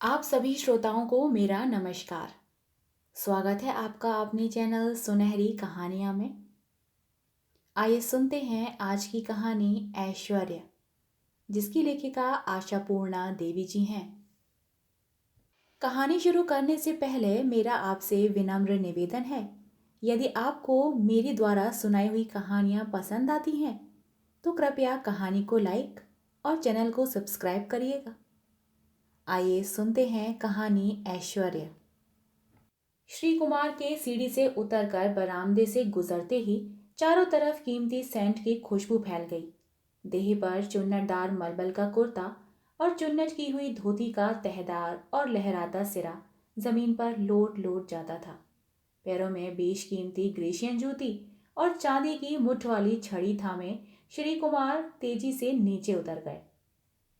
आप सभी श्रोताओं को मेरा नमस्कार। स्वागत है आपका अपने चैनल सुनहरी कहानियाँ में। आइए सुनते हैं आज की कहानी ऐश्वर्य, जिसकी लेखिका आशापूर्णा देवी जी हैं। कहानी शुरू करने से पहले मेरा आपसे विनम्र निवेदन है, यदि आपको मेरी द्वारा सुनाई हुई कहानियाँ पसंद आती हैं तो कृपया कहानी को लाइक और चैनल को सब्सक्राइब करिएगा। आइए सुनते हैं कहानी ऐश्वर्य। श्री कुमार के सीढ़ी से उतरकर बरामदे से गुजरते ही चारों तरफ कीमती सेंट की खुशबू फैल गई। देह पर चुन्नटदार मलमल का कुर्ता और चुन्नट की हुई धोती का तहदार और लहराता सिरा जमीन पर लोट लोट जाता था। पैरों में बेशकीमती ग्रेशियन जूती और चांदी की मुठ वाली छड़ी थामे श्री कुमार तेजी से नीचे उतर गए।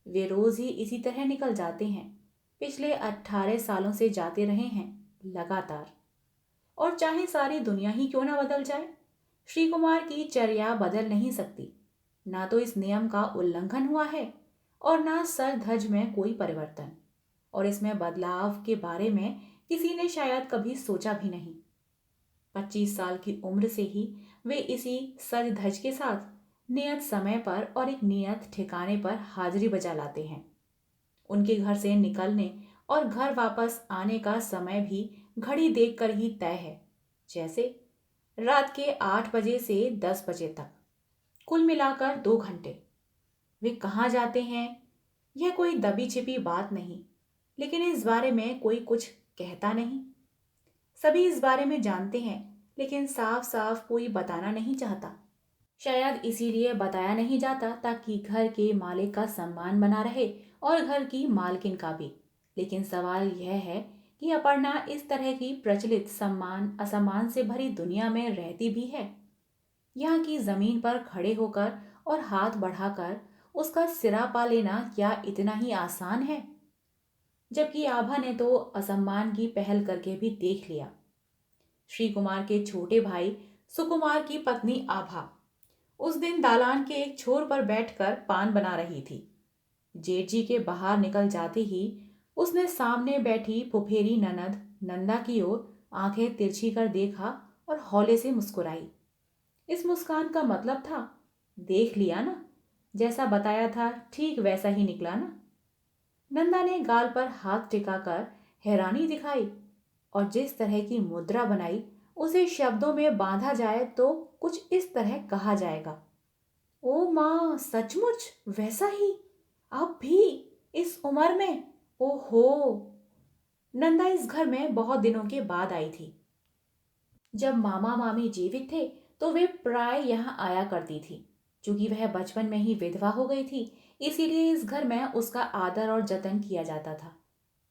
वे रोज ही इसी तरह निकल जाते हैं। पिछले 18 सालों से जाते रहे हैं, लगातार। और चाहे सारी दुनिया ही क्यों ना बदल जाए, श्री कुमार की चर्या बदल नहीं सकती। ना तो इस नियम का उल्लंघन हुआ है और ना सर धज में कोई परिवर्तन। और इसमें बदलाव के बारे में किसी ने शायद कभी सोचा भी नहीं। 25 साल की उम्र से ही वे इसी सर धज के साथ नियत समय पर और एक नियत ठिकाने पर हाजिरी बजा लाते हैं। उनके घर से निकलने और घर वापस आने का समय भी घड़ी देखकर ही तय है, जैसे रात के 8 बजे से 10 बजे तक, कुल मिलाकर 2 घंटे। वे कहाँ जाते हैं यह कोई दबी छिपी बात नहीं, लेकिन इस बारे में कोई कुछ कहता नहीं। सभी इस बारे में जानते हैं, लेकिन साफ साफ कोई बताना नहीं चाहता। शायद इसीलिए बताया नहीं जाता ताकि घर के मालिक का सम्मान बना रहे और घर की मालकिन का भी। लेकिन सवाल यह है कि अपर्णा इस तरह की प्रचलित सम्मान असम्मान से भरी दुनिया में रहती भी है। यहाँ की जमीन पर खड़े होकर और हाथ बढ़ाकर उसका सिरा पा लेना क्या इतना ही आसान है? जबकि आभा ने तो असम्मान की पहल करके भी देख लिया। श्री कुमार के छोटे भाई सुकुमार की पत्नी आभा उस दिन दालान के एक छोर पर बैठकर पान बना रही थी। जेठ जी के बाहर निकल जाते ही उसने सामने बैठी फुफेरी ननद नंदा की ओर आंखें तिरछी कर देखा और हौले से मुस्कुराई। इस मुस्कान का मतलब था, देख लिया ना, जैसा बताया था ठीक वैसा ही निकला ना। नंदा ने गाल पर हाथ टिकाकर हैरानी दिखाई और जिस तरह की मुद्रा बनाई उसे शब्दों में बांधा जाए तो कुछ इस तरह कहा जाएगा, ओ माँ सचमुच वैसा ही, अब भी इस उम्र में, ओहो। नंदा इस घर में बहुत दिनों के बाद आई थी। जब मामा मामी जीवित थे तो वे प्राय यहाँ आया करती थी। चूंकि वह बचपन में ही विधवा हो गई थी, इसीलिए इस घर में उसका आदर और जतन किया जाता था।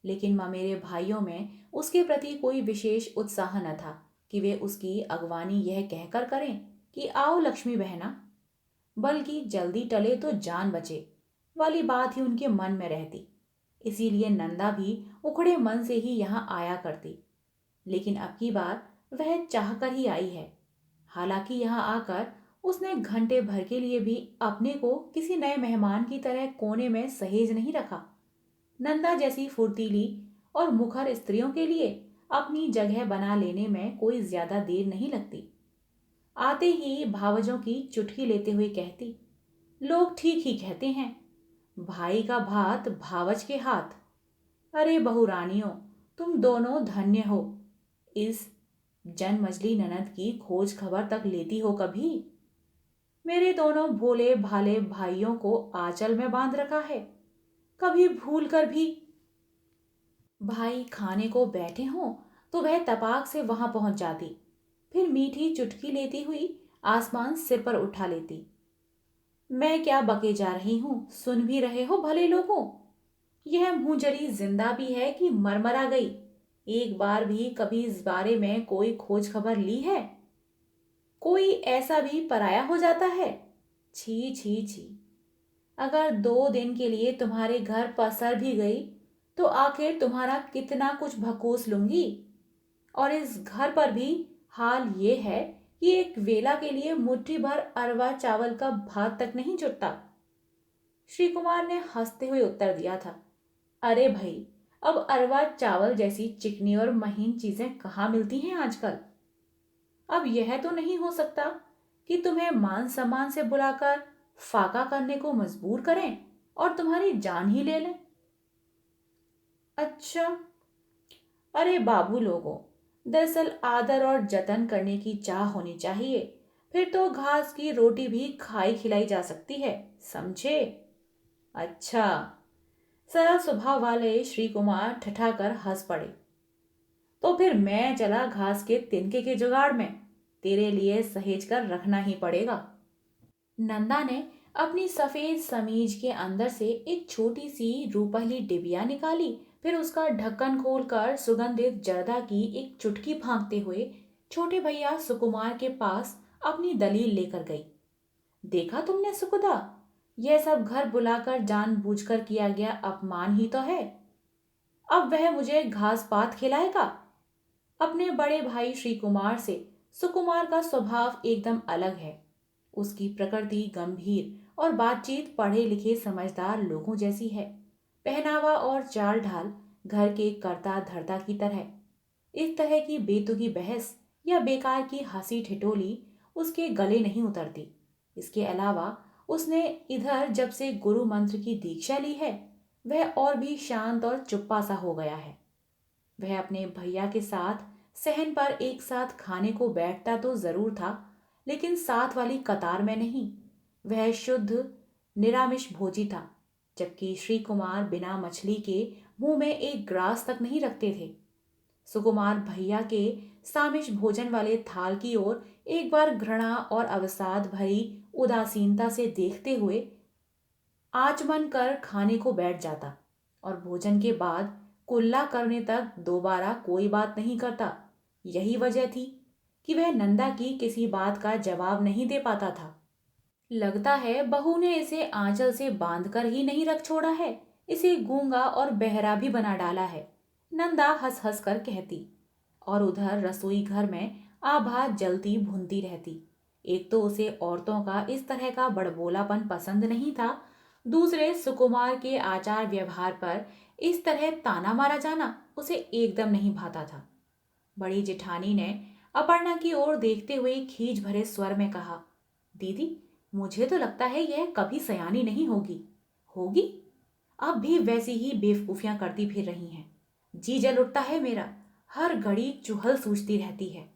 लेकिन ममेरे भाइयों में उसके प्रति कोई विशेष उत्साह न था कि वे उसकी अगवानी यह कहकर करें कि आओ लक्ष्मी बहना, बल्कि जल्दी टले तो जान बचे वाली बात ही उनके मन में रहती। इसीलिए नंदा भी उखड़े मन से ही यहाँ आया करती। लेकिन अब की बार वह चाहकर ही आई है। हालांकि यहाँ आकर उसने घंटे भर के लिए भी अपने को किसी नए मेहमान की तरह कोने में सहेज नहीं रखा। नंदा जैसी फुर्तीली और मुखर स्त्रियों के लिए अपनी जगह बना लेने में कोई ज्यादा देर नहीं लगती। आते ही भावजों की चुटकी लेते हुए कहती, लोग ठीक ही कहते हैं, भाई का भात भावज के हाथ। अरे बहुरानियों, तुम दोनों धन्य हो। इस जनमजली ननद की खोज खबर तक लेती हो कभी? मेरे दोनों भोले भाले भाइयों को आंचल में बांध रखा है, कभी भूल कर भी। भाई खाने को बैठे हों तो वह तपाक से वहां पहुंच जाती, फिर मीठी चुटकी लेती हुई आसमान सिर पर उठा लेती। मैं क्या बके जा रही हूं, सुन भी रहे हो भले लोगों? यह मुंहजरी जिंदा भी है कि मरमरा गई? एक बार भी कभी इस बारे में कोई खोज खबर ली है? कोई ऐसा भी पराया हो जाता है? छी छी छी। अगर 2 दिन के लिए तुम्हारे घर पसर भी गई तो आखिर तुम्हारा कितना कुछ भकोस लूंगी। और इस घर पर भी हाल ये है कि एक वेला के लिए मुट्ठी भर अरवा चावल का भात तक नहीं जुटता। श्री कुमार ने हंसते हुए उत्तर दिया था, अरे भाई, अब अरवा चावल जैसी चिकनी और महीन चीजें कहाँ मिलती हैं आजकल। अब यह तो नहीं हो सकता कि तुम्हें मान सम्मान से बुलाकर फाका करने को मजबूर करें और तुम्हारी जान ही ले लें। अच्छा। अरे बाबू लोगों, दरअसल आदर और जतन करने की चाह होनी चाहिए, फिर तो घास की रोटी भी खाई खिलाई जा सकती है, समझे। अच्छा। सरल स्वभाव वाले श्री कुमार ठठाकर हंस पड़े। तो फिर मैं चला घास के तिनके के जुगाड़ में, तेरे लिए सहेज कर रखना ही पड़ेगा। नंदा ने अपनी सफेद समीज के अंदर से एक छोटी सी रूपहली डिबिया निकाली, फिर उसका ढक्कन खोलकर सुगंधित जर्दा की एक चुटकी फांकते हुए छोटे भैया सुकुमार के पास अपनी दलील लेकर गई। देखा तुमने सुकुदा, यह सब घर बुलाकर जानबूझकर किया गया अपमान ही तो है। अब वह मुझे घास पात खिलाएगा। अपने बड़े भाई श्री कुमार से सुकुमार का स्वभाव एकदम अलग है। उसकी प्रकृति गंभीर और बातचीत पढ़े लिखे समझदार लोगों जैसी है। पहनावा और चाल ढाल घर के कर्ता धर्ता की तरह। इस तरह की बेतुकी बहस या बेकार की हंसी ठिठोली उसके गले नहीं उतरती। इसके अलावा उसने इधर जब से गुरु मंत्र की दीक्षा ली है, वह और भी शांत और चुप्पा सा हो गया है। वह अपने भैया के साथ सहन पर एक साथ खाने को बैठता तो जरूर था, लेकिन साथ वाली कतार में नहीं। वह शुद्ध निरामिष भोजी था, जबकि श्री कुमार बिना मछली के मुंह में एक ग्रास तक नहीं रखते थे। सुकुमार भैया के सामिष भोजन वाले थाल की ओर एक बार घृणा और अवसाद भरी उदासीनता से देखते हुए आचमन कर खाने को बैठ जाता और भोजन के बाद कुल्ला करने तक दोबारा कोई बात नहीं करता। यही वजह थी कि वह नंदा की किसी बात का जवाब नहीं दे पाता था। लगता है बहू ने इसे आंचल से बांधकर ही नहीं रख छोड़ा है, इसे गूंगा और बहरा भी बना डाला है, नंदा हंस हंस कर कहती। और उधर रसोई घर में आभा जलती भुनती रहती। एक तो उसे औरतों का इस तरह का बड़बोलापन पसंद नहीं था, दूसरे सुकुमार के आचार व्यवहार पर इस तरह ताना मारा जाना उसे एकदम नहीं भाता था। बड़ी जेठानी ने अपर्णा की ओर देखते हुए खीज भरे स्वर में कहा, दीदी, मुझे तो लगता है यह कभी सयानी नहीं होगी। होगी? अब भी वैसी ही बेवकूफियां करती फिर रही हैं। जी जल उठता है मेरा, हर घड़ी चुहल सूझती रहती है।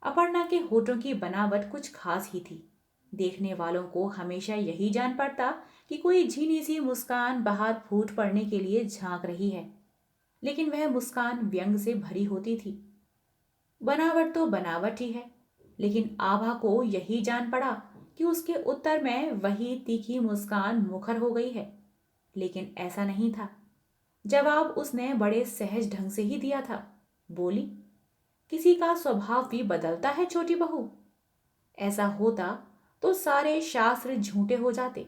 अपर्णा के होठों की बनावट कुछ खास ही थी। देखने वालों को हमेशा यही जान पड़ता कि कोई झीनी सी मुस्कान बाहर फूट पड़ने के लिए झांक रही है, लेकिन वह मुस्कान व्यंग से भरी होती थी। बनावट तो बनावट ही है, लेकिन आभा को यही जान पड़ा कि उसके उत्तर में वही तीखी मुस्कान मुखर हो गई है। लेकिन ऐसा नहीं था। जवाब उसने बड़े सहज ढंग से ही दिया था। बोली, किसी का स्वभाव भी बदलता है छोटी बहू। ऐसा होता तो सारे शास्त्र झूठे हो जाते।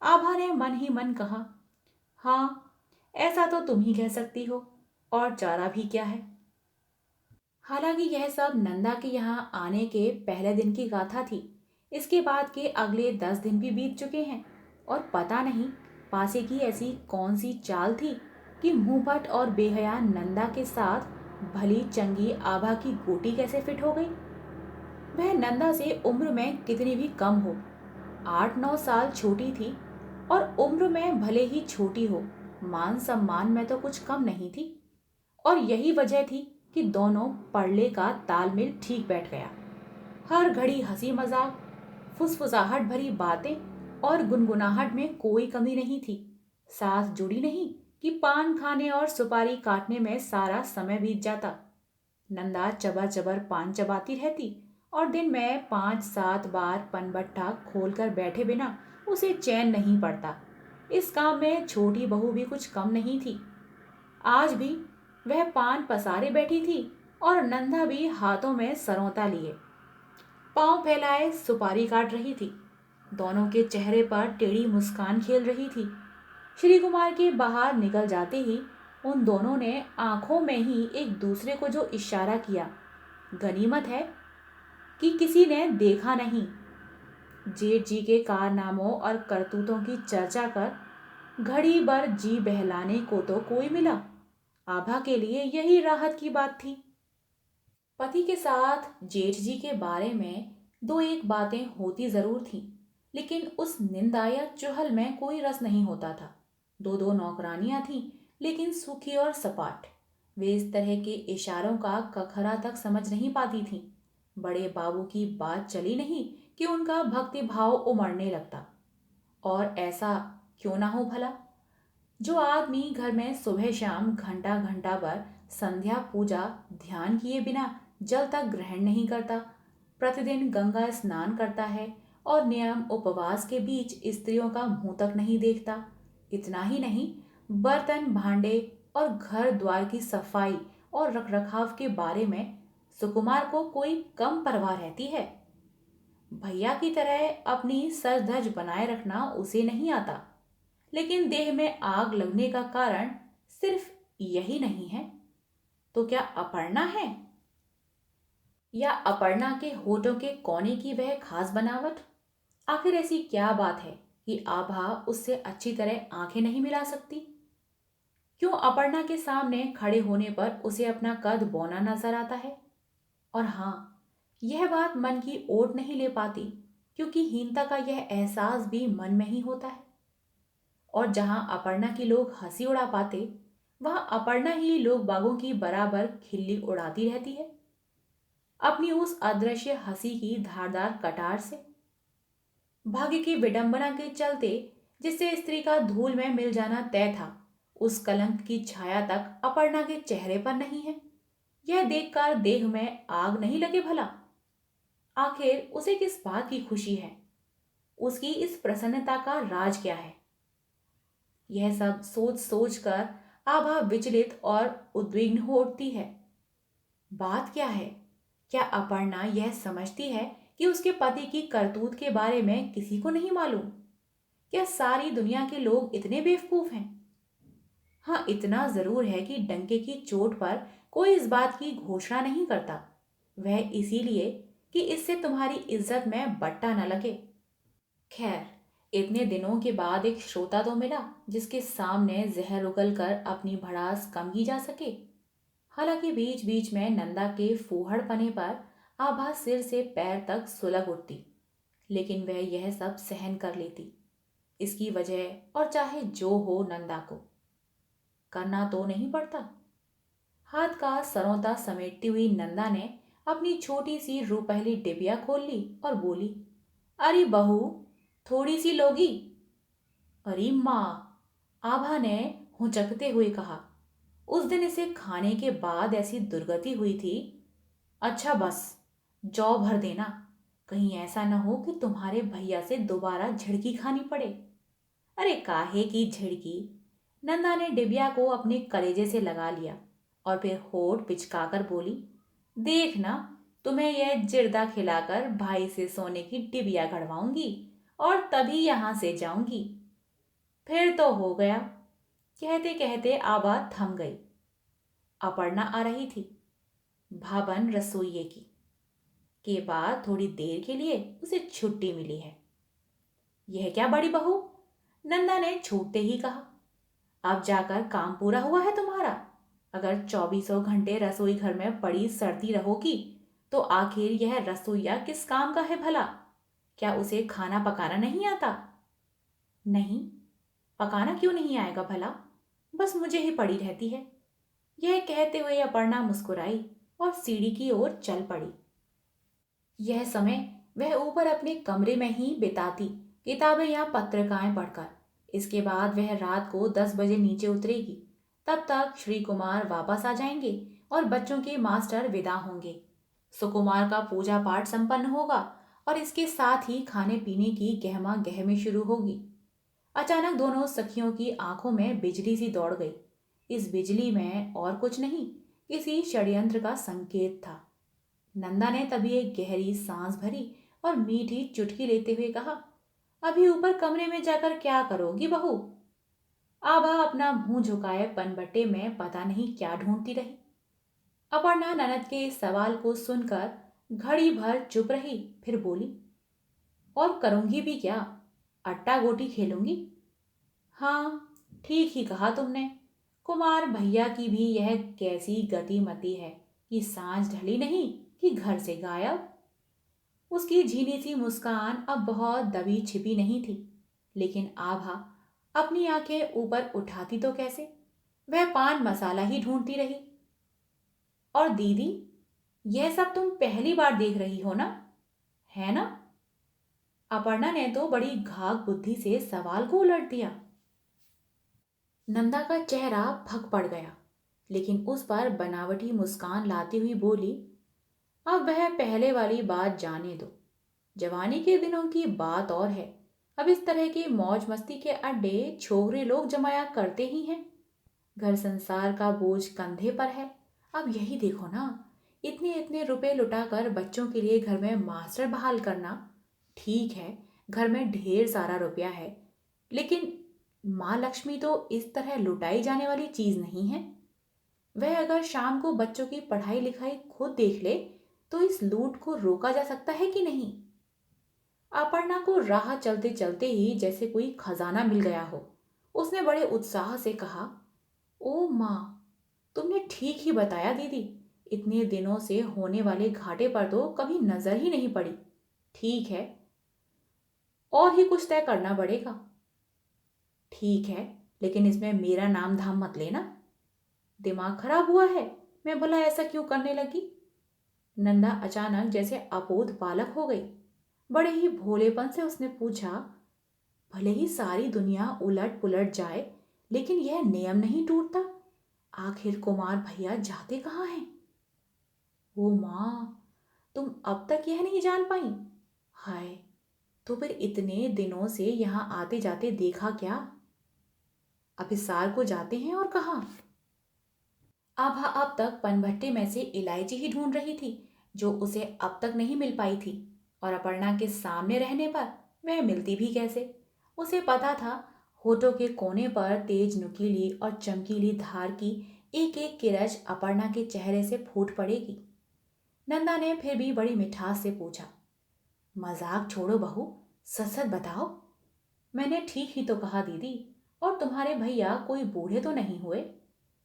आभा ने मन ही मन कहा, हाँ, ऐसा तो तुम ही कह सकती हो, और चारा भी क्या है। हालांकि यह सब नंदा के यहाँ आने के पहले दिन की गाथा थी। इसके बाद के अगले 10 दिन भी बीत चुके हैं और पता नहीं पासे की ऐसी कौन सी चाल थी कि मुंहफट और बेहया नंदा के साथ भली चंगी आभा की गोटी कैसे फिट हो गई। वह नंदा से उम्र में कितनी भी कम हो, 8-9 साल छोटी थी, और उम्र में भले ही छोटी हो, मान सम्मान में तो कुछ कम नहीं थी। और यही वजह थी कि दोनों पड़ले का तालमेल ठीक बैठ गया। हर घड़ी हंसी मजाक, फुसफुसाहट भरी बातें और गुनगुनाहट में कोई कमी नहीं थी। साथ जुड़ी नहीं कि पान खाने और सुपारी काटने में सारा समय बीत जाता। नंदा चबर चबर पान चबाती रहती और दिन में 5-7 बार पनबट्टा खोलकर बैठे बिना उसे चैन नहीं पड़ता। इस काम में छोटी बहू भी कुछ कम नहीं थी। आज भी वह पान पसारे बैठी थी और नंदा भी हाथों में सरौता लिए पांव फैलाए सुपारी काट रही थी। दोनों के चेहरे पर टेढ़ी मुस्कान खेल रही थी। श्री कुमार के बाहर निकल जाते ही उन दोनों ने आंखों में ही एक दूसरे को जो इशारा किया, गनीमत है कि किसी ने देखा नहीं। जेठ जी के कारनामों और करतूतों की चर्चा कर घड़ी भर जी बहलाने को तो कोई मिला। आभा के लिए यही राहत की बात थी। पति के साथ जेठ जी के बारे में दो एक बातें होती जरूर थीं, लेकिन उस निंदा या चुहल में कोई रस नहीं होता था। दो दो नौकरानियां थीं, लेकिन सूखी और सपाट। वे इस तरह के इशारों का कखरा तक समझ नहीं पाती थीं। बड़े बाबू की बात चली नहीं कि उनका भक्ति भाव उमड़ने लगता। और ऐसा क्यों ना हो भला? जो आदमी घर में सुबह शाम घंटा घंटा भर संध्या पूजा ध्यान किए बिना जल तक ग्रहण नहीं करता, प्रतिदिन गंगा स्नान करता है और नियम उपवास के बीच स्त्रियों का मुंह तक नहीं देखता, इतना ही नहीं, बर्तन भांडे और घर द्वार की सफाई और रखरखाव के बारे में सुकुमार को कोई कम परवाह रहती है? भैया की तरह अपनी सज धज बनाए रखना उसे नहीं आता। लेकिन देह में आग लगने का कारण सिर्फ यही नहीं है। तो क्या अपर्णा है? या अपर्णा के होठों के कोने की वह खास बनावट? आखिर ऐसी क्या बात है कि आभा उससे अच्छी तरह आंखें नहीं मिला सकती? क्यों अपर्णा के सामने खड़े होने पर उसे अपना कद बौना नजर आता है? और हाँ, यह बात मन की ओट नहीं ले पाती, क्योंकि हीनता का यह एहसास भी मन में ही होता है। और जहां अपर्णा की लोग हंसी उड़ा पाते, वहां अपर्णा ही लोग बागों की बराबर खिल्ली उड़ाती रहती है, अपनी उस अदृश्य हंसी की धारदार कटार से। भाग्य की विडंबना के चलते जिससे स्त्री का धूल में मिल जाना तय था, उस कलंक की छाया तक अपर्णा के चेहरे पर नहीं है। यह देखकर देह में आग नहीं लगे भला? आखिर उसे किस बात की खुशी है? उसकी इस प्रसन्नता का राज क्या है? यह सब सोच सोच कर आभा विचलित और उद्विग्न हो उठती है। बात क्या है? क्या अपर्णा यह समझती है कि उसके पति की करतूत के बारे में किसी को नहीं मालूम? क्या सारी दुनिया के लोग इतने बेवकूफ हैं? हाँ, इतना जरूर है कि डंके की चोट पर कोई इस बात की घोषणा नहीं करता। वह इसीलिए कि इससे तुम्हारी इज्जत में बट्टा न लगे। खैर, इतने दिनों के बाद एक श्रोता तो मिला जिसके सामने जहर उगल कर अपनी भड़ास कम की जा सके। हालांकि बीच बीच में नंदा के फूहड़पने पर आभा सिर से पैर तक सुलग उठती, लेकिन वह यह सब सहन कर लेती। इसकी वजह और चाहे जो हो, नंदा को करना तो नहीं पड़ता। हाथ का सरोता समेटती हुई नंदा ने अपनी छोटी सी रुपहली डिबिया खोल ली और बोली, अरे बहू, थोड़ी सी लोगी? अरे माँ, आभा ने हुचकते हुए कहा। उस दिन इसे खाने के बाद ऐसी दुर्गति हुई थी। अच्छा बस, जौ भर देना, कहीं ऐसा न हो कि तुम्हारे भैया से दोबारा झिड़की खानी पड़े। अरे काहे की झिड़की? नंदा ने डिबिया को अपने कलेजे से लगा लिया और फिर होठ पिचकाकर बोली, देखना, तुम्हें यह जिर्दा खिलाकर भाई से सोने की डिबिया गड़वाऊंगी और तभी यहां से जाऊंगी। फिर तो हो गया। कहते कहते आवाज थम गई। अपर्णा आ रही थी, भाबन रसोइये की। के बाद थोड़ी देर के लिए उसे छुट्टी मिली है। यह क्या बड़ी बहू? नंदा ने छूटते ही कहा, अब जाकर काम पूरा हुआ है तुम्हारा? अगर चौबीसों घंटे रसोई घर में पड़ी सड़ती रहोगी तो आखिर यह रसोईया किस काम का है भला? क्या उसे खाना पकाना नहीं आता? नहीं, पकाना क्यों नहीं आएगा भला? बस मुझे ही पड़ी रहती है। यह कहते हुए अपर्णा मुस्कुराई और सीढ़ी की ओर चल पड़ी। यह समय वह ऊपर अपने कमरे में ही बिताती, किताबें या पत्रिकाएं पढ़कर। इसके बाद वह रात को 10 बजे नीचे उतरेगी। तब तक श्री कुमार वापस आ जाएंगे और बच्चों के मास्टर विदा होंगे। सुकुमार का पूजा पाठ संपन्न होगा और इसके साथ ही खाने पीने की गहमा गहमी शुरू होगी। अचानक दोनों सखियों की आंखों में बिजली सी दौड़ गई। इस बिजली में और कुछ नहीं, किसी षड्यंत्र का संकेत था। नंदा ने तभी एक गहरी सांस भरी और मीठी चुटकी लेते हुए कहा, अभी ऊपर कमरे में जाकर क्या करोगी बहू? आभा अपना मुंह झुकाए पनबट्टे में पता नहीं क्या ढूंढती रही। अपर्णा ननद के इस सवाल को सुनकर घड़ी भर चुप रही, फिर बोली, और करूंगी भी क्या? अट्टा गोटी खेलूंगी। हाँ, ठीक ही कहा तुमने। कुमार भैया की भी यह कैसी गतिमति है कि सांझ ढली नहीं कि घर से गायब। उसकी झीनी सी मुस्कान अब बहुत दबी छिपी नहीं थी, लेकिन आभा अपनी आंखें ऊपर उठाती तो कैसे। वह पान मसाला ही ढूंढती रही। और दीदी, यह सब तुम पहली बार देख रही हो ना, है ना? अपर्णा ने तो बड़ी घाघ बुद्धि से सवाल को उलट दिया। नंदा का चेहरा फक पड़ गया, लेकिन उस पर बनावटी मुस्कान लाती हुई बोली, अब वह पहले वाली बात जाने दो। जवानी के दिनों की बात और है। अब इस तरह की मौज मस्ती के अड्डे छोकरे लोग जमाया करते ही हैं। घर संसार का बोझ कंधे पर है। अब यही देखो ना, इतने इतने रुपए लुटाकर बच्चों के लिए घर में मास्टर बहाल करना। ठीक है, घर में ढेर सारा रुपया है, लेकिन माँ लक्ष्मी तो इस तरह लुटाई जाने वाली चीज नहीं है। वह अगर शाम को बच्चों की पढ़ाई लिखाई खुद देख ले तो इस लूट को रोका जा सकता है कि नहीं? अपर्णा को राह चलते चलते ही जैसे कोई खजाना मिल गया हो। उसने बड़े उत्साह से कहा, ओ माँ, तुमने ठीक ही बताया दीदी। इतने दिनों से होने वाले घाटे पर तो कभी नजर ही नहीं पड़ी। ठीक है, और ही कुछ तय करना पड़ेगा। ठीक है, लेकिन इसमें मेरा नाम धाम मत लेना। दिमाग खराब हुआ है? मैं भला ऐसा क्यों करने लगी? नंदा अचानक जैसे अबोध बालक हो गई। बड़े ही भोलेपन से उसने पूछा, भले ही सारी दुनिया उलट पुलट जाए, लेकिन यह नियम नहीं टूटता। आखिर कुमार भैया जाते कहाँ हैं? ओ माँ, तुम अब तक यह नहीं जान पाई? हाय, तो फिर इतने दिनों से यहाँ आते जाते देखा क्या? अभिसार को जाते हैं और कहाँ? आभा अब तक पनभट्टे में से इलायची ही ढूंढ रही थी, जो उसे अब तक नहीं मिल पाई थी। और अपर्णा के सामने रहने पर वह मिलती भी कैसे? उसे पता था होठों के कोने पर तेज नुकीली और चमकीली धार की एक एक किरच अपर्णा के चेहरे से फूट पड़ेगी। नंदा ने फिर भी बड़ी मिठास से पूछा, मजाक छोड़ो बहू, सच सच बताओ। मैंने ठीक ही तो कहा दीदी। और तुम्हारे भैया कोई बूढ़े तो नहीं हुए?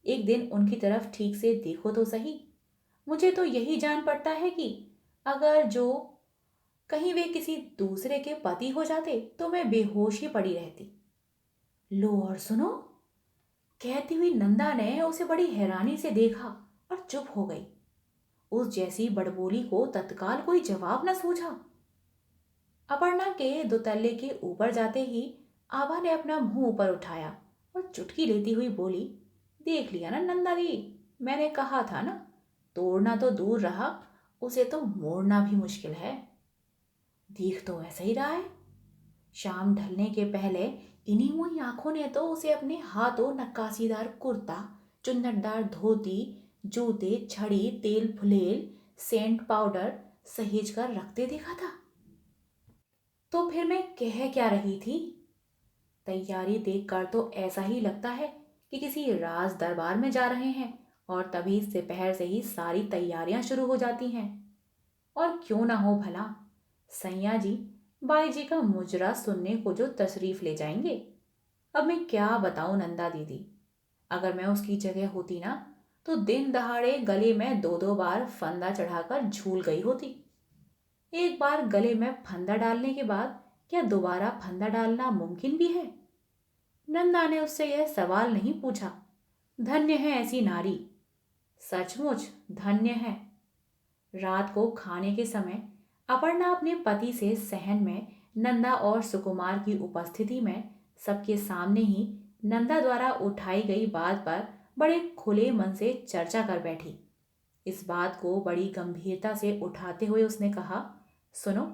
एक दिन उनकी तरफ ठीक से देखो तो सही। मुझे तो यही जान पड़ता है कि अगर जो कहीं वे किसी दूसरे के पति हो जाते तो मैं बेहोश ही पड़ी रहती। लो और सुनो। कहती हुई नंदा ने उसे बड़ी हैरानी से देखा और चुप हो गई। उस जैसी बड़बोली को तत्काल कोई जवाब न सूझा। अपर्णा के दुतल्ले के ऊपर जाते ही आभा ने अपना मुंह ऊपर उठाया और चुटकी लेती हुई बोली, देख लिया ना नंदा दी, मैंने कहा था ना, तोड़ना तो दूर रहा, उसे तो मोड़ना भी मुश्किल है। दिख तो ऐसा ही रहा है। शाम ढलने के पहले इन्हीं मुई आंखों ने तो उसे अपने हाथों नक्कासीदार कुर्ता, चुन्नटदार धोती, जूते, छड़ी, तेल फुलेल, सेंट पाउडर सहेज कर रखते देखा था। तो फिर मैं कह क्या रही थी? तैयारी देखकर तो ऐसा ही लगता है कि किसी राज दरबार में जा रहे हैं, और तभी दोपहर से ही सारी तैयारियां शुरू हो जाती हैं। और क्यों ना हो भला, सैया जी बाई जी का मुजरा सुनने को जो तशरीफ ले जाएंगे। अब मैं क्या बताऊं नंदा दीदी, अगर मैं उसकी जगह होती ना तो दिन दहाड़े गले में दो दो बार फंदा चढ़ाकर झूल गई होती। एक बार गले में फंदा डालने के बाद क्या दोबारा फंदा डालना मुमकिन भी है? नंदा ने उससे यह सवाल नहीं पूछा। धन्य है ऐसी नारी, सचमुच धन्य है। रात को खाने के समय अपर्णा अपने पति से सहन में नंदा और सुकुमार की उपस्थिति में सबके सामने ही नंदा द्वारा उठाई गई बात पर बड़े खुले मन से चर्चा कर बैठी। इस बात को बड़ी गंभीरता से उठाते हुए उसने कहा, सुनो,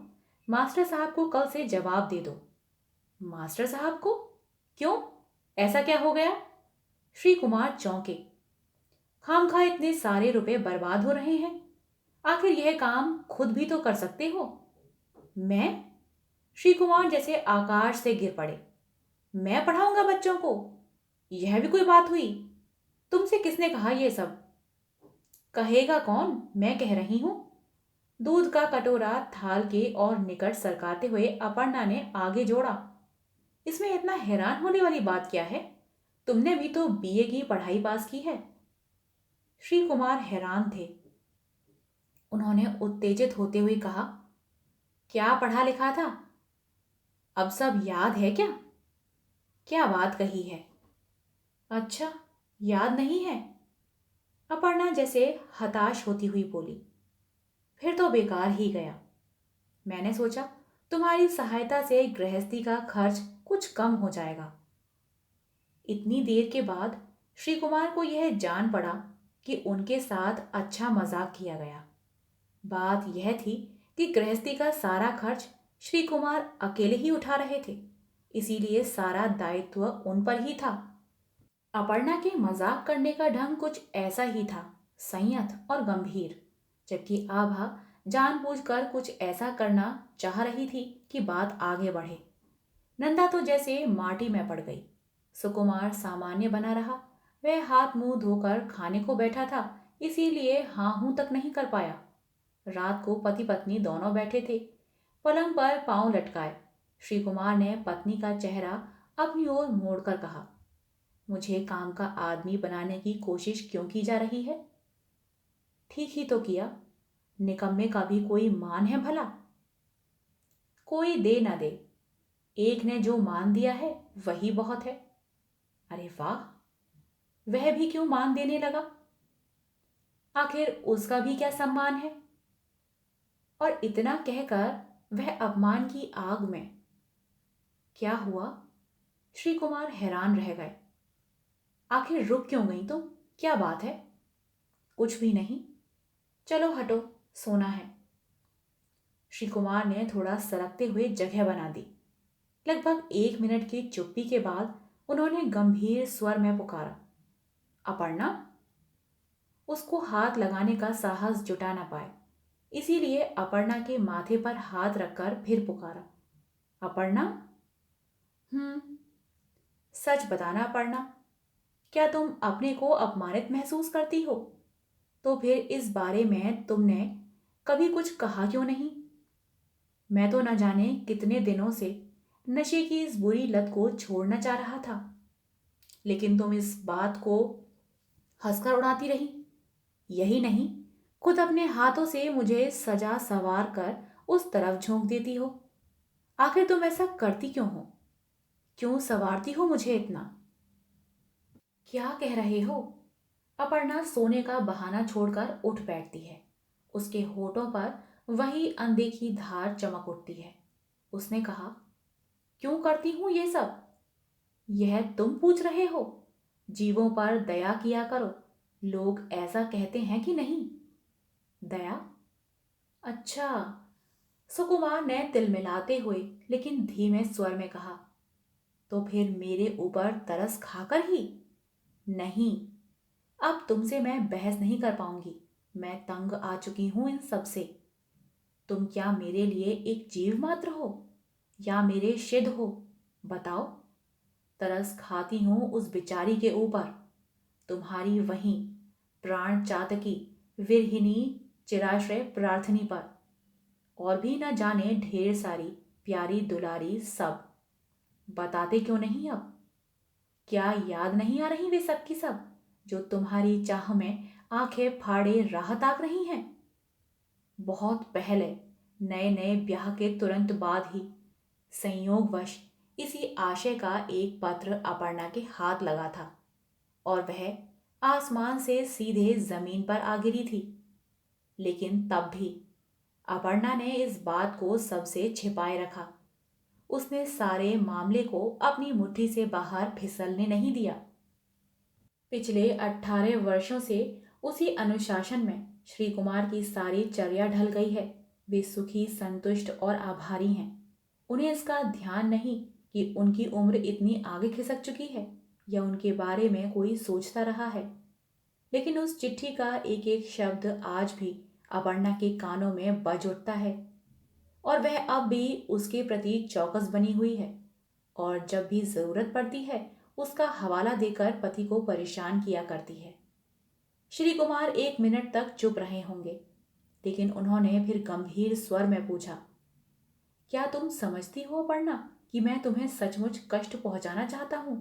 मास्टर साहब को कल से जवाब दे दो। मास्टर साहब को? क्यों, ऐसा क्या हो गया? श्री कुमार चौंके। खामखा इतने सारे रुपए बर्बाद हो रहे हैं, आखिर यह काम खुद भी तो कर सकते हो। मैं? श्री कुमार जैसे आकाश से गिर पड़े। मैं पढ़ाऊंगा बच्चों को? यह भी कोई बात हुई? तुमसे किसने कहा यह सब? कहेगा कौन, मैं कह रही हूं। दूध का कटोरा थाल के और निकट सरकाते हुए अपर्णा ने आगे जोड़ा। इसमें इतना हैरान होने वाली बात क्या है? तुमने भी तो बीए की पढ़ाई पास की है। श्री कुमार हैरान थे। उन्होंने उत्तेजित होते हुए कहा, क्या पढ़ा लिखा था? अब सब याद है क्या? क्या बात कही है? अच्छा, याद नहीं है? अपर्णा जैसे हताश होती हुई बोली। फिर तो बेकार ही गया। मैंने सोचा तुम्हारी सहायता से गृहस्थी का खर्च कुछ कम हो जाएगा। इतनी देर के बाद श्री कुमार को यह जान पड़ा कि उनके साथ अच्छा मजाक किया गया। बात यह थी कि गृहस्थी का सारा खर्च श्री कुमार अकेले ही उठा रहे थे, इसीलिए सारा दायित्व उन पर ही था। अपर्णा के मजाक करने का ढंग कुछ ऐसा ही था, संयत और गंभीर, जबकि आभा जानबूझकर कुछ ऐसा करना चाह रही थी कि बात आगे बढ़े। नंदा तो जैसे माटी में पड़ गई। सुकुमार सामान्य बना रहा। वह हाथ मुंह धोकर खाने को बैठा था, इसीलिए हाँ हूं तक नहीं कर पाया। रात को पति पत्नी दोनों बैठे थे, पलंग पर पांव लटकाए। श्री कुमार ने पत्नी का चेहरा अपनी ओर मोड़कर कहा, मुझे काम का आदमी बनाने की कोशिश क्यों की जा रही है? ठीक ही तो किया। निकम्मे का भी कोई मान है भला? कोई दे ना दे, एक ने जो मान दिया है वही बहुत है। अरे वाह, वह भी क्यों मान देने लगा? आखिर उसका भी क्या सम्मान है? और इतना कहकर वह अपमान की आग में। क्या हुआ? श्री कुमार हैरान रह गए। आखिर रुक क्यों गई तुम? क्या बात है? कुछ भी नहीं। चलो हटो, सोना है। श्री कुमार ने थोड़ा सरकते हुए जगह बना दी। लगभग 1 मिनट की चुप्पी के बाद उन्होंने गंभीर स्वर में पुकारा, अपर्णा। उसको हाथ लगाने का साहस जुटा ना पाए, इसीलिए अपर्णा के माथे पर हाथ रखकर फिर पुकारा, अपर्णा। हम्म। सच बताना अपर्णा, क्या तुम अपने को अपमानित महसूस करती हो? तो फिर इस बारे में तुमने कभी कुछ कहा क्यों नहीं? मैं तो न जाने कितने दिनों से नशे की इस बुरी लत को छोड़ना चाह रहा था, लेकिन तुम इस बात को हंसकर उड़ाती रही। यही नहीं, खुद अपने हाथों से मुझे सजा सवार कर उस तरफ झोंक देती हो। आखिर तुम ऐसा करती क्यों हो? क्यों सवारती हो मुझे इतना? क्या कह रहे हो? अपर्णा सोने का बहाना छोड़कर उठ बैठती है। उसके होठों पर वही अनदेखी धार चमक उठती है। उसने कहा, क्यों करती हूं ये सब? यह तुम पूछ रहे हो? जीवों पर दया किया करो, लोग ऐसा कहते हैं कि नहीं? दया? अच्छा। सुकुमार ने तिलमिलाते हुए लेकिन धीमे स्वर में कहा, तो फिर मेरे ऊपर तरस खाकर ही? नहीं, अब तुमसे मैं बहस नहीं कर पाऊंगी। मैं तंग आ चुकी हूं इन सब से। तुम क्या मेरे लिए एक जीव मात्र हो या मेरे शिद हो? बताओ। तरस खाती हूं उस बेचारी के ऊपर, तुम्हारी वहीं प्राण चातकी विरहिनी चिराश्रय प्रार्थनी पर, और भी न जाने ढेर सारी प्यारी दुलारी सब। बताते क्यों नहीं अब? क्या याद नहीं आ रही वे सब की सब, जो तुम्हारी चाह में आंखें फाड़े राह ताक रही हैं? बहुत पहले, नए नए ब्याह के तुरंत बाद ही, संयोगवश इसी आशय का एक पत्र अपर्णा के हाथ लगा था, और वह आसमान से सीधे जमीन पर आ गिरी थी। लेकिन तब भी अपर्णा ने इस बात को सबसे छिपाए रखा। उसने सारे मामले को अपनी मुट्ठी से बाहर फिसलने नहीं दिया। पिछले 18 वर्षों से उसी अनुशासन में श्री कुमार की सारी चर्या ढल गई है। वे सुखी, संतुष्ट और आभारी हैं। उन्हें इसका ध्यान नहीं कि उनकी उम्र इतनी आगे खिसक चुकी है या उनके बारे में कोई सोचता रहा है। लेकिन उस चिट्ठी का एक एक शब्द आज भी अपर्णा के कानों में बज उठता है, और वह अब भी उसके प्रति चौकस बनी हुई है, और जब भी जरूरत पड़ती है उसका हवाला देकर पति को परेशान किया करती है। श्री कुमार 1 मिनट तक चुप रहे होंगे, लेकिन उन्होंने फिर गंभीर स्वर में पूछा, क्या तुम समझती हो अपर्णा कि मैं तुम्हें सचमुच कष्ट पहुंचाना चाहता हूं?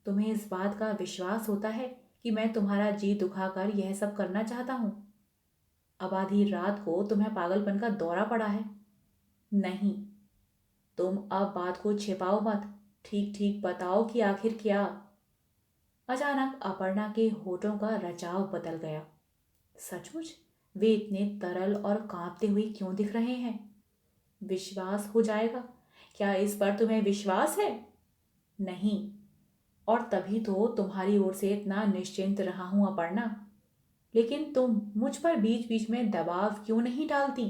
तुम्हें इस बात का विश्वास होता है कि मैं तुम्हारा जी दुखाकर यह सब करना चाहता हूँ? अब आधी रात को तुम्हें पागलपन का दौरा पड़ा है? नहीं। तुम अब बात को छिपाओ मत, ठीक ठीक बताओ कि आखिर क्या। अचानक अपर्णा के होठों का रचाव बदल गया। सचमुच वे इतने तरल और कांपते हुए क्यों दिख रहे हैं? विश्वास हो जाएगा? क्या इस पर तुम्हें विश्वास है? नहीं। और तभी तो तुम्हारी ओर से इतना निश्चिंत रहा हूं अपर्णा। लेकिन तुम मुझ पर बीच बीच में दबाव क्यों नहीं डालती?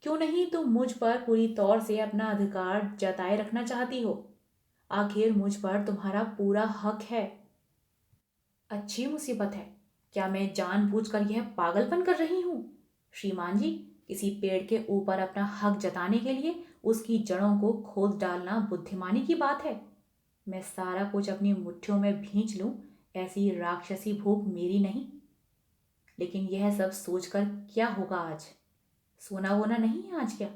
क्यों नहीं तुम मुझ पर पूरी तौर से अपना अधिकार जताए रखना चाहती हो? आखिर मुझ पर तुम्हारा पूरा हक है। अच्छी मुसीबत है। क्या मैं जानबूझकर यह पागलपन कर रही हूँ? श्रीमान जी, किसी पेड़ के ऊपर अपना हक जताने के लिए उसकी जड़ों को खोद डालना बुद्धिमानी की बात है। मैं सारा कुछ अपनी मुट्ठियों में भींच लूं, ऐसी राक्षसी भूख मेरी नहीं। लेकिन यह सब सोचकर क्या होगा आज? सोना वोना नहीं है आज क्या?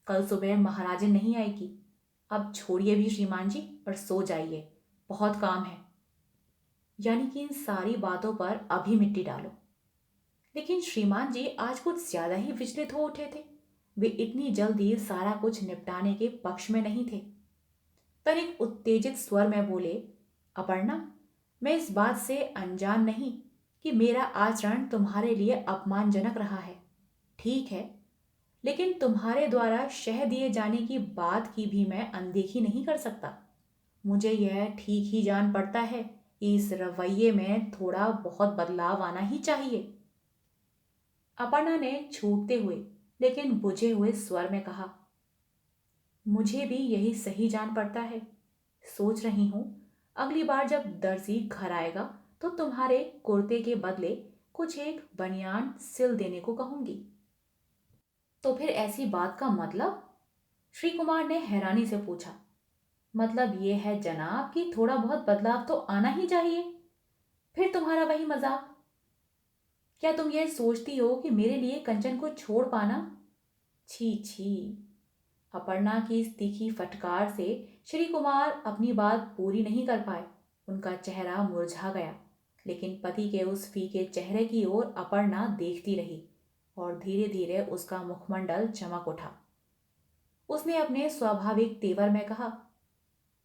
कल सुबह महाराजन नहीं आएगी। अब छोड़िए भी श्रीमान जी और सो जाइए, बहुत काम है। यानी कि इन सारी बातों पर अभी मिट्टी डालो। लेकिन श्रीमान जी आज कुछ ज्यादा ही विचलित हो उठे थे। वे इतनी जल्दी सारा कुछ निपटाने के पक्ष में नहीं थे। तनिक उत्तेजित स्वर में बोले, अपर्णा, मैं इस बात से अनजान नहीं कि मेरा आचरण तुम्हारे लिए अपमानजनक रहा है। ठीक है, लेकिन तुम्हारे द्वारा शह दिए जाने की बात की भी मैं अनदेखी नहीं कर सकता। मुझे यह ठीक ही जान पड़ता है कि इस रवैये में थोड़ा बहुत बदलाव आना ही चाहिए। अपर्णा ने छूटते हुए लेकिन बुझे हुए स्वर में कहा, मुझे भी यही सही जान पड़ता है। सोच रही हूं अगली बार जब दर्जी घर आएगा तो तुम्हारे कुर्ते के बदले कुछ एक बनियान सिल देने को कहूंगी। तो फिर ऐसी बात का मतलब? श्री कुमार ने हैरानी से पूछा। मतलब ये है जनाब कि थोड़ा बहुत बदलाव तो आना ही चाहिए। फिर तुम्हारा वही मजाक। क्या तुम ये सोचती हो कि मेरे लिए कंचन को छोड़ पाना? छी छी। अपर्णा की इस तीखी फटकार से श्री कुमार अपनी बात पूरी नहीं कर पाए। उनका चेहरा मुरझा गया। लेकिन पति के उस फीके चेहरे की ओर अपर्णा देखती रही और धीरे धीरे उसका मुखमंडल चमक उठा। उसने अपने स्वाभाविक तेवर में कहा,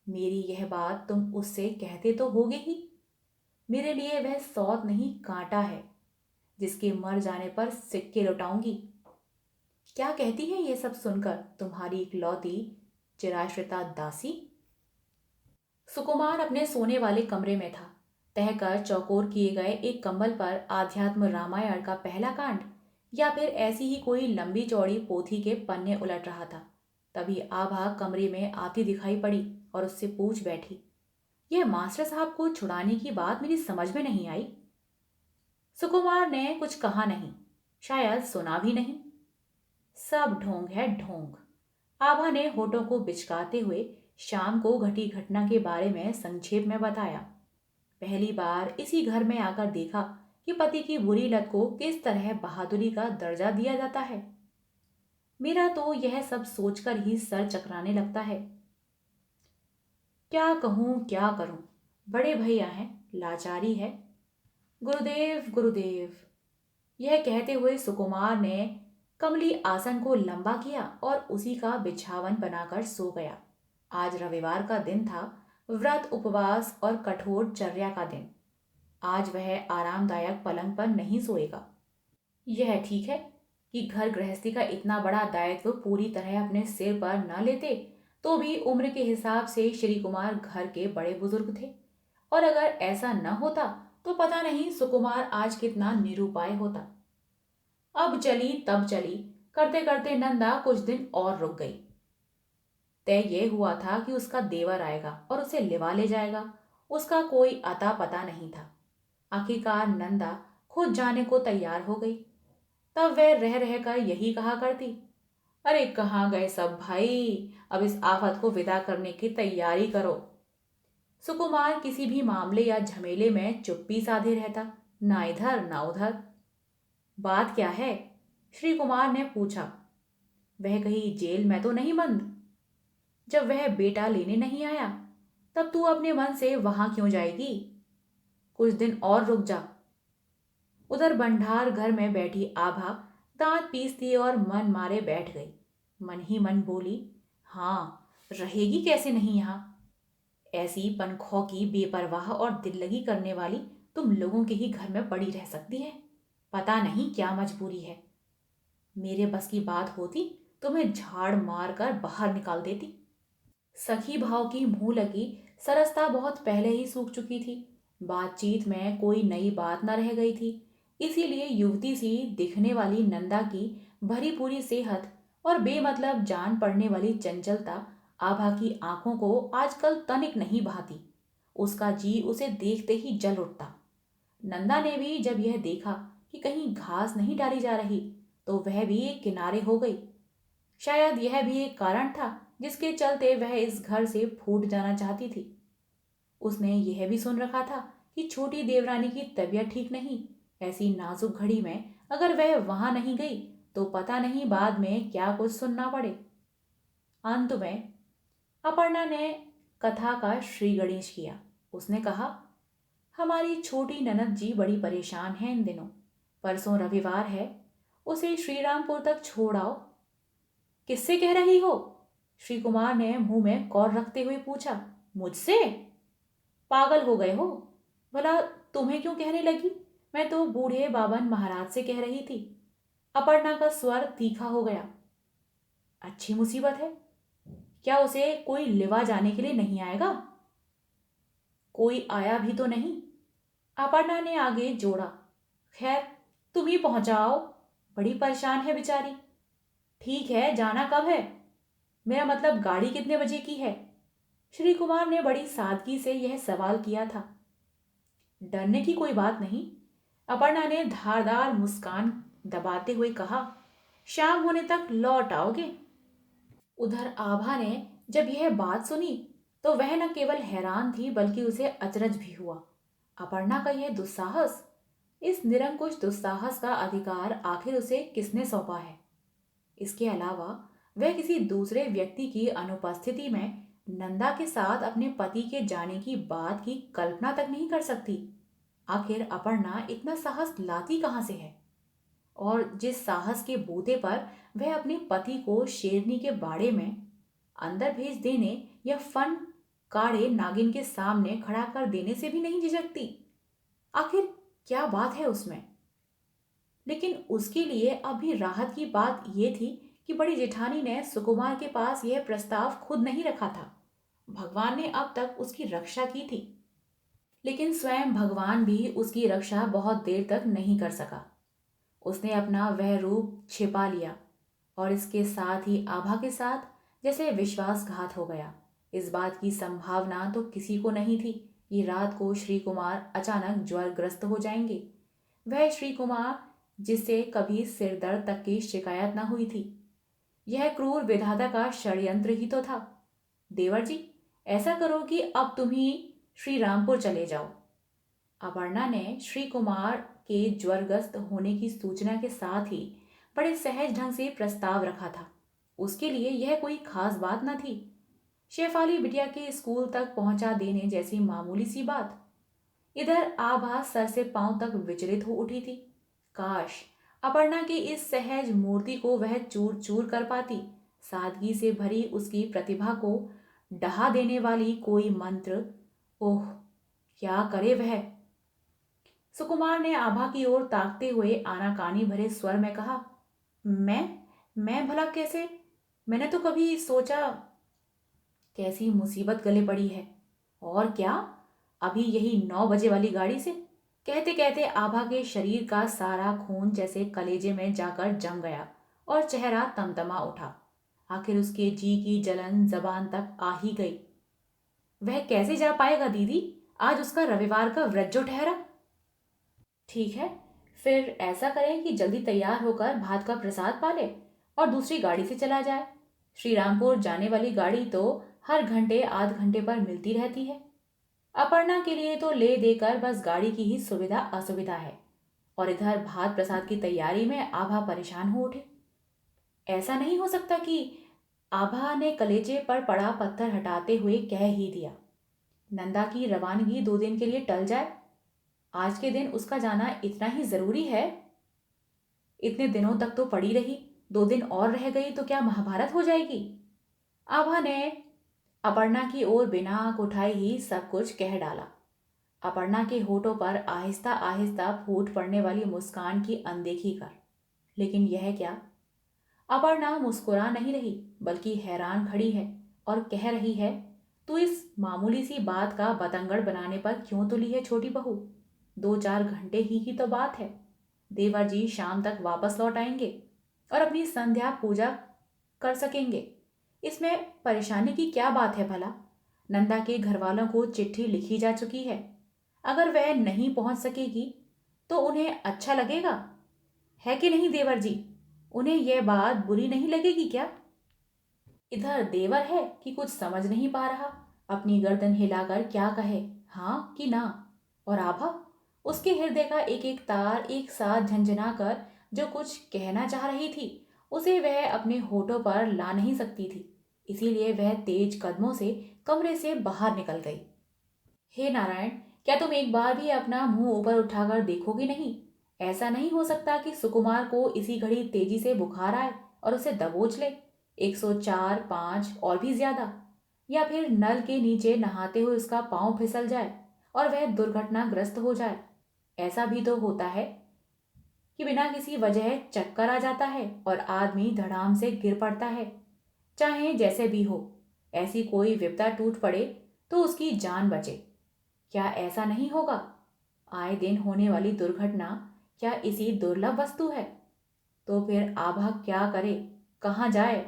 मेरी यह बात तुम उससे कहते तो होगे ही। मेरे लिए वह सौत नहीं कांटा है जिसके मर जाने पर सिक्के लौटाऊंगी। क्या कहती है ये सब सुनकर तुम्हारी इकलौती चिराश्रिता दासी? सुकुमार अपने सोने वाले कमरे में था। तहकर चौकोर किए गए एक कंबल पर आध्यात्म रामायण का पहला कांड या फिर ऐसी ही कोई लंबी चौड़ी पोथी के पन्ने उलट रहा था। तभी आभा कमरे में आती दिखाई पड़ी और उससे पूछ बैठी, यह मास्टर साहब को छुड़ाने की बात मेरी समझ में नहीं आई। सुकुमार ने कुछ कहा नहीं, शायद सुना भी नहीं। सब ढोंग है ढोंग। आभा ने होठों को बिचकाते हुए शाम को घटी घटना के बारे में संक्षेप में बताया। पहली बार इसी घर में आकर देखा कि पति की बुरी लत को किस तरह बहादुरी का दर्जा दिया जाता है। मेरा तो यह सब सोचकर ही सर चकराने लगता है। क्या कहूं क्या करूं, बड़े भैया हैं, लाचारी है। गुरुदेव गुरुदेव। यह कहते हुए सुकुमार ने कमली आसन को लंबा किया और उसी का बिछावन बनाकर सो गया। आज रविवार का दिन था, व्रत उपवास और कठोर चर्या का दिन। आज वह आरामदायक पलंग पर नहीं सोएगा। यह ठीक है कि घर गृहस्थी का इतना बड़ा दायित्व पूरी तरह अपने सिर पर न लेते, तो भी उम्र के हिसाब से श्री कुमार घर के बड़े बुजुर्ग थे। और अगर ऐसा न होता तो पता नहीं सुकुमार आज कितना निरुपाय होता। अब चली तब चली करते करते नंदा कुछ दिन और रुक गई। तय ये हुआ था कि उसका देवर आएगा और उसे लिवा ले जाएगा। उसका कोई अता पता नहीं था। आखिरकार नंदा खुद जाने को तैयार हो गई। तब वह रह रहकर यही कहा करती, अरे कहाँ गए सब भाई, अब इस आफत को विदा करने की तैयारी करो। सुकुमार किसी भी मामले या झमेले में चुप्पी साधे रहता, ना इधर ना उधर। बात क्या है? श्री कुमार ने पूछा। वह कहीं जेल में तो नहीं बंद? जब वह बेटा लेने नहीं आया तब तू अपने मन से वहां क्यों जाएगी? कुछ दिन और रुक जा। उधर भंडार घर में बैठी आभा दांत पीसती और मन मारे बैठ गई। मन ही मन बोली, हाँ, रहेगी कैसे नहीं यहाँ। ऐसी पनखों की बेपरवाह और दिल लगी करने वाली तुम लोगों के ही घर में पड़ी रह सकती है। पता नहीं क्या मजबूरी है। मेरे बस की बात होती तो मैं झाड़ मार कर बाहर निकाल देती। सखी भाव की मुंह लगी सरसता बहुत पहले ही सूख चुकी थी। बातचीत में कोई नई बात न रह गई थी। इसीलिए युवती सी दिखने वाली नंदा की भरी पूरी सेहत और बेमतलब जान पड़ने वाली चंचलता आभा की आंखों को आजकल तनिक नहीं भाती। उसका जी उसे देखते ही जल उठता। नंदा ने भी जब यह देखा कि कहीं घास नहीं डाली जा रही तो वह भी एक किनारे हो गई। शायद यह भी एक कारण था जिसके चलते वह इस घर से फूट जाना चाहती थी। उसने यह भी सुन रखा था कि छोटी देवरानी की तबीयत ठीक नहीं। ऐसी नाजुक घड़ी में अगर वह वहां नहीं गई तो पता नहीं बाद में क्या कुछ सुनना पड़े। अंत में अपर्णा ने कथा का श्री गणेश किया। उसने कहा, हमारी छोटी ननद जी बड़ी परेशान है इन दिनों। परसों रविवार है, उसे श्रीरामपुर तक छोड़ आओ। किससे कह रही हो? श्री कुमार ने मुंह में कौर रखते हुए पूछा। मुझसे? पागल हो गए हो? भला तुम्हें क्यों कहने लगी? मैं तो बूढ़े बावन महाराज से कह रही थी। अपर्णा का स्वर तीखा हो गया। अच्छी मुसीबत है। क्या उसे कोई लिवा जाने के लिए नहीं आएगा? कोई आया भी तो नहीं। अपर्णा ने आगे जोड़ा। खैर, तुम ही पहुंचाओ। बड़ी परेशान है बेचारी। ठीक है, जाना कब है? मेरा मतलब गाड़ी कितने बजे की है? श्री कुमार ने बड़ी सादगी से यह सवाल किया था। डरने की कोई बात नहीं। अपर्णा ने धारदार मुस्कान दबाते हुए कहा, शाम होने तक लौट आओगे। उधर आभा ने जब यह बात सुनी तो वह न केवल हैरान थी बल्कि उसे अचरज भी हुआ। अपर्णा का यह दुस्साहस, इस निरंकुश दुस्साहस का अधिकार आखिर उसे किसने सौंपा है? इसके अलावा वह किसी दूसरे व्यक्ति की अनुपस्थिति में नंदा के साथ अपने पति के जाने की बात की कल्पना तक नहीं कर सकती। आखिर अपर्णा इतना साहस लाती कहाँ से है? और जिस साहस के बूते पर वह अपने पति को शेरनी के बाड़े में अंदर भेज देने या फन काढ़े नागिन के सामने खड़ा कर देने से भी नहीं झिझकती। आखिर क्या बात है उसमें? लेकिन उसके लिए अभी राहत की बात यह थी कि बड़ी जेठानी ने सुकुमार के पास यह प्रस्ताव खुद नहीं रखा था। भगवान ने अब तक उसकी रक्षा की थी, लेकिन स्वयं भगवान भी उसकी रक्षा बहुत देर तक नहीं कर सका। उसने अपना वह रूप छिपा लिया और इसके साथ ही आभा के साथ जैसे विश्वासघात हो गया। इस बात की संभावना तो किसी को नहीं थी कि रात को श्री कुमार अचानक ज्वरग्रस्त हो जाएंगे। वह श्री कुमार जिससे कभी सिर दर्द तक की शिकायत न हुई थी। यह क्रूर विधाता का षड्यंत्र ही तो था। देवर जी, ऐसा करो कि अब तुम ही श्री रामपुर चले जाओ। अपर्णा ने श्री कुमार के ज्वरग्रस्त होने की सूचना के साथ ही बड़े सहज ढंग से प्रस्ताव रखा था। उसके लिए यह कोई खास बात न थी। शेफाली बिटिया के स्कूल तक पहुंचा देने जैसी मामूली सी बात। इधर आभा सर से पांव तक विचलित हो उठी थी। काश अपर्णा की इस सहज मूर्ति को वह चूर चूर कर पाती। सादगी से भरी उसकी प्रतिभा को डहा देने वाली कोई मंत्र। ओह, क्या करे वह। सुकुमार ने आभा की ओर ताकते हुए आनाकानी भरे स्वर में कहा, मैं भला कैसे? मैंने तो कभी सोचा। कैसी मुसीबत गले पड़ी है। और क्या, अभी यही 9 बजे वाली गाड़ी से? कहते कहते आभा के शरीर का सारा खून जैसे कलेजे में जाकर जम गया और चेहरा तमतमा उठा। आखिर उसके जी की जलन जबान तक आ ही गई। वह कैसे जा पाएगा दीदी? आज उसका रविवार का व्रत जो ठहरा। ठीक है, फिर ऐसा करें कि जल्दी तैयार होकर भात का प्रसाद पाले और दूसरी गाड़ी से चला जाए। श्री रामपुर जाने वाली गाड़ी तो हर घंटे आध घंटे पर मिलती रहती है। अपर्णा के लिए तो ले देकर बस गाड़ी की ही सुविधा असुविधा है। और इधर भात प्रसाद की तैयारी में आभा परेशान हो उठे। ऐसा नहीं हो सकता कि आभा ने कलेजे पर पड़ा पत्थर हटाते हुए कह ही दिया, नंदा की रवानगी 2 दिन के लिए टल जाए। आज के दिन उसका जाना इतना ही जरूरी है। इतने दिनों तक तो पड़ी रही, 2 दिन और रह गई तो क्या महाभारत हो जाएगी। आभा ने अपर्णा की ओर बिना आंख उठाए ही सब कुछ कह डाला। अपर्णा के होठों पर आहिस्ता आहिस्ता फूट पड़ने वाली मुस्कान की अनदेखी कर। लेकिन यह क्या, अपर्णा मुस्कुरा नहीं रही बल्कि हैरान खड़ी है और कह रही है, तू इस मामूली सी बात का बतंगड़ बनाने पर क्यों तुली है छोटी बहू। 2-4 घंटे ही तो बात है। देवर जी शाम तक वापस लौट आएंगे और अपनी संध्या पूजा कर सकेंगे। इसमें परेशानी की क्या बात है भला। नंदा के घर वालों को चिट्ठी लिखी जा चुकी है। अगर वह नहीं पहुंच सकेगी तो उन्हें अच्छा लगेगा, है कि नहीं देवर जी। उन्हें यह बात बुरी नहीं लगेगी क्या। इधर देवर है कि कुछ समझ नहीं पा रहा, अपनी गर्दन हिलाकर क्या कहे, हाँ कि ना। और आभा, उसके हृदय का एक एक तार एक साथ झंझना कर जो कुछ कहना चाह रही थी उसे वह अपने होठों पर ला नहीं सकती थी। इसीलिए वह तेज कदमों से कमरे से बाहर निकल गई। हे नारायण, क्या तुम एक बार भी अपना मुंह ऊपर उठाकर देखोगी नहीं। ऐसा नहीं हो सकता कि सुकुमार को इसी घड़ी तेजी से बुखार आए और उसे दबोच ले, 104, 5 और भी ज्यादा। या फिर नल के नीचे नहाते हुए उसका पांव फिसल जाए और वह दुर्घटनाग्रस्त हो जाए। ऐसा भी तो होता है कि बिना किसी वजह चक्कर आ जाता है और आदमी धड़ाम से गिर पड़ता है। चाहे जैसे भी हो, ऐसी कोई विपदा टूट पड़े तो उसकी जान बचे। क्या ऐसा नहीं होगा। आए दिन होने वाली दुर्घटना क्या इसी दुर्लभ वस्तु है। तो फिर आभा क्या करे, कहाँ जाए।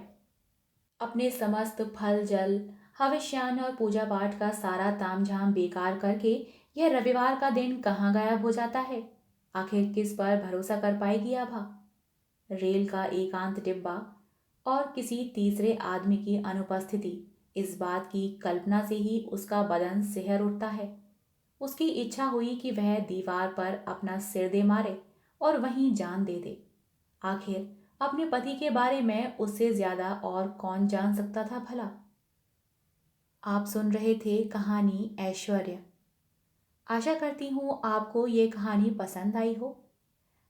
अपने समस्त फल जल हविष्यान और पूजा पाठ का सारा तामझाम बेकार करके यह रविवार का दिन कहाँ गायब हो जाता है। आखिर किस पर भरोसा कर पाएगी आभा। रेल का एकांत डिब्बा और किसी तीसरे आदमी की अनुपस्थिति, इस बात की कल्पना से ही उसका बदन सिहर उठता है। उसकी इच्छा हुई कि वह दीवार पर अपना सिर दे मारे और वहीं जान दे दे। आखिर अपने पति के बारे में उससे ज्यादा और कौन जान सकता था भला। आप सुन रहे थे कहानी ऐश्वर्य। आशा करती हूँ आपको ये कहानी पसंद आई हो।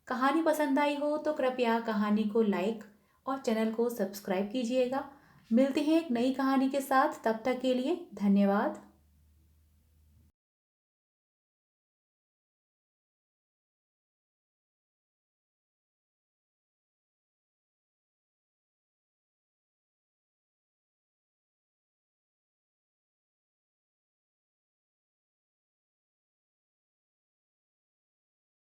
कहानी पसंद आई हो तो कृपया कहानी को लाइक और चैनल को सब्सक्राइब कीजिएगा। मिलते हैं एक नई कहानी के साथ, तब तक के लिए धन्यवाद।